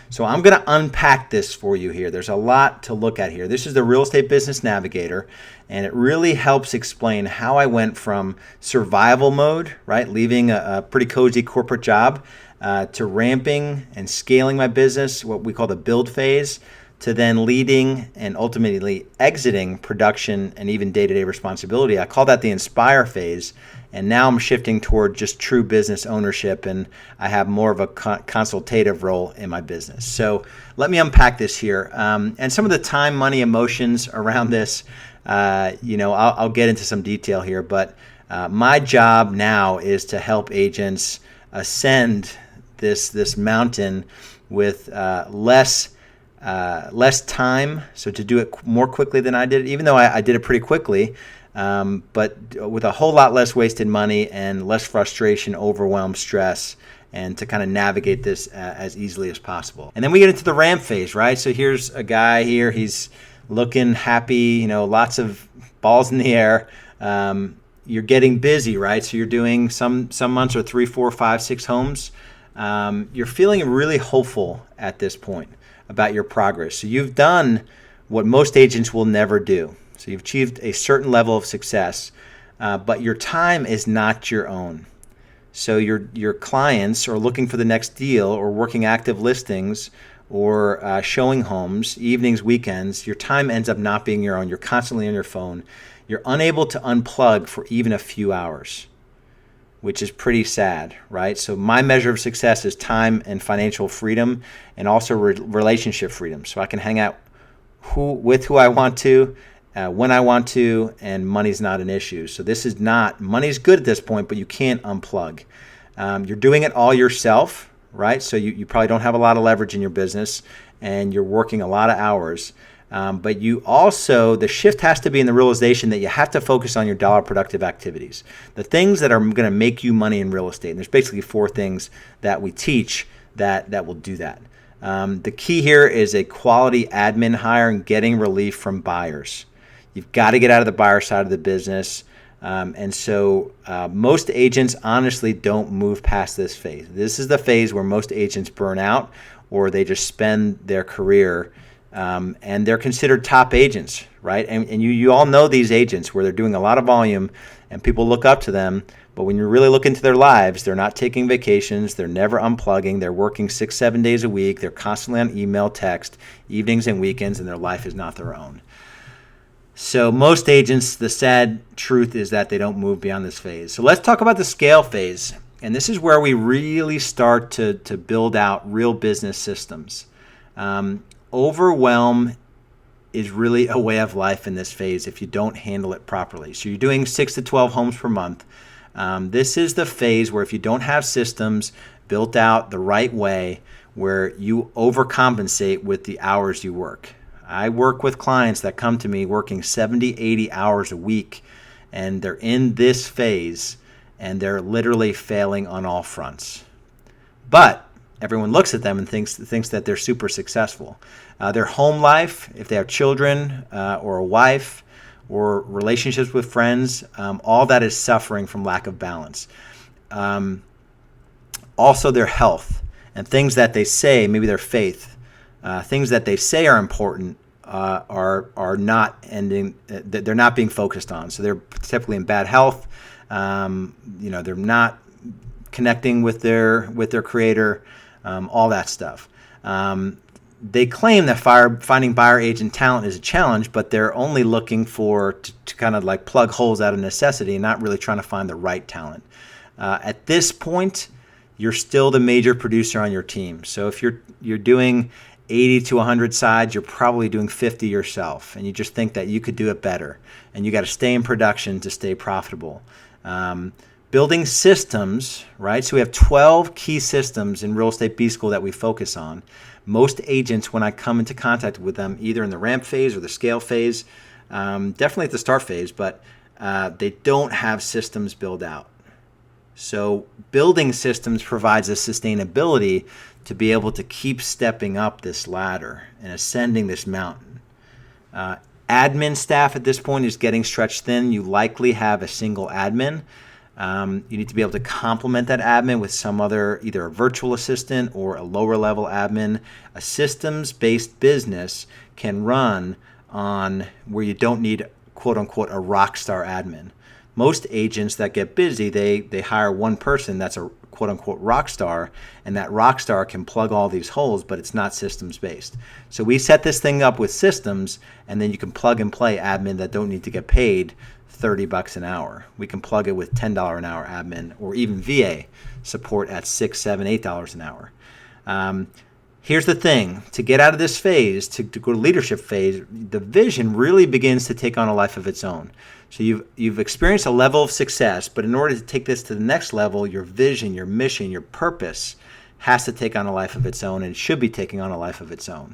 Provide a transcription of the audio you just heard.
So I'm going to unpack this for you here. There's a lot to look at here. This is the Real Estate Business Navigator, and it really helps explain how I went from survival mode, right, leaving a pretty cozy corporate job, to ramping and scaling my business, what we call the build phase, to then leading and ultimately exiting production and even day-to-day responsibility. I call that the inspire phase. And now I'm shifting toward just true business ownership, and I have more of a consultative role in my business. So let me unpack this here. And some of the time, money, emotions around this, I'll get into some detail here. But my job now is to help agents ascend this mountain with less time. So to do it more quickly than I did, even though I did it pretty quickly. But with a whole lot less wasted money and less frustration, overwhelm, stress, and to kind of navigate this as easily as possible. And then we get into the ramp phase, right? So here's a guy here. He's looking happy, lots of balls in the air. You're getting busy, right? So you're doing some months are 3, 4, 5, 6 homes. You're feeling really hopeful at this point about your progress. So you've done what most agents will never do. So you've achieved a certain level of success, but your time is not your own. So your clients are looking for the next deal or working active listings or showing homes, evenings, weekends. Your time ends up not being your own. You're constantly on your phone. You're unable to unplug for even a few hours, which is pretty sad, right? So my measure of success is time and financial freedom, and also relationship freedom. So I can hang out with who I want to, when I want to, and money's not an issue. So money's good at this point, but you can't unplug. You're doing it all yourself, right? So you probably don't have a lot of leverage in your business, and you're working a lot of hours. But you also, the shift has to be in the realization that you have to focus on your dollar productive activities, the things that are going to make you money in real estate. And there's basically 4 things that we teach that will do that. The key here is a quality admin hire and getting relief from buyers. You've got to get out of the buyer side of the business. And so most agents honestly don't move past this phase. This is the phase where most agents burn out, or they just spend their career and they're considered top agents, right? And you all know these agents where they're doing a lot of volume and people look up to them. But when you really look into their lives, they're not taking vacations. They're never unplugging. They're working 6, 7 days a week. They're constantly on email, text, evenings and weekends, and their life is not their own. So most agents, the sad truth is that they don't move beyond this phase. So let's talk about the scale phase. And this is where we really start to build out real business systems. Overwhelm is really a way of life in this phase if you don't handle it properly. So you're doing 6 to 12 homes per month. This is the phase where if you don't have systems built out the right way, where you overcompensate with the hours you work. I work with clients that come to me working 70, 80 hours a week, and they're in this phase, and they're literally failing on all fronts. But everyone looks at them and thinks that they're super successful. Their home life, if they have children or a wife or relationships with friends, all that is suffering from lack of balance. Also their health and things that they say, maybe their faith, things that they say are important are not ending. They're not being focused on. So they're typically in bad health. They're not connecting with their creator. All that stuff. They claim that finding buyer agent talent is a challenge, but they're only looking to kind of like plug holes out of necessity and not really trying to find the right talent. At this point, you're still the major producer on your team. So if you're doing 80 to 100 sides, you're probably doing 50 yourself, and you just think that you could do it better. And you got to stay in production to stay profitable. Building systems, right? So we have 12 key systems in Real Estate B School that we focus on. Most agents, when I come into contact with them, either in the ramp phase or the scale phase, definitely at the start phase, but they don't have systems built out. So building systems provides a sustainability to be able to keep stepping up this ladder and ascending this mountain. admin staff at this point is getting stretched thin. You likely have a single admin. You need to be able to complement that admin with some other, either a virtual assistant or a lower level admin. A systems-based business can run on where you don't need, quote unquote, a rock star admin. Most agents that get busy, they hire one person that's a quote unquote rock star, and that rock star can plug all these holes, but it's not systems based. So we set this thing up with systems, and then you can plug and play admin that don't need to get paid $30 an hour. We can plug it with $10 an hour admin, or even VA support at $6, $7, $8 an hour. Here's the thing, to get out of this phase, to go to leadership phase, the vision really begins to take on a life of its own. So you've experienced a level of success, but in order to take this to the next level, your vision, your mission, your purpose has to take on a life of its own, and should be taking on a life of its own.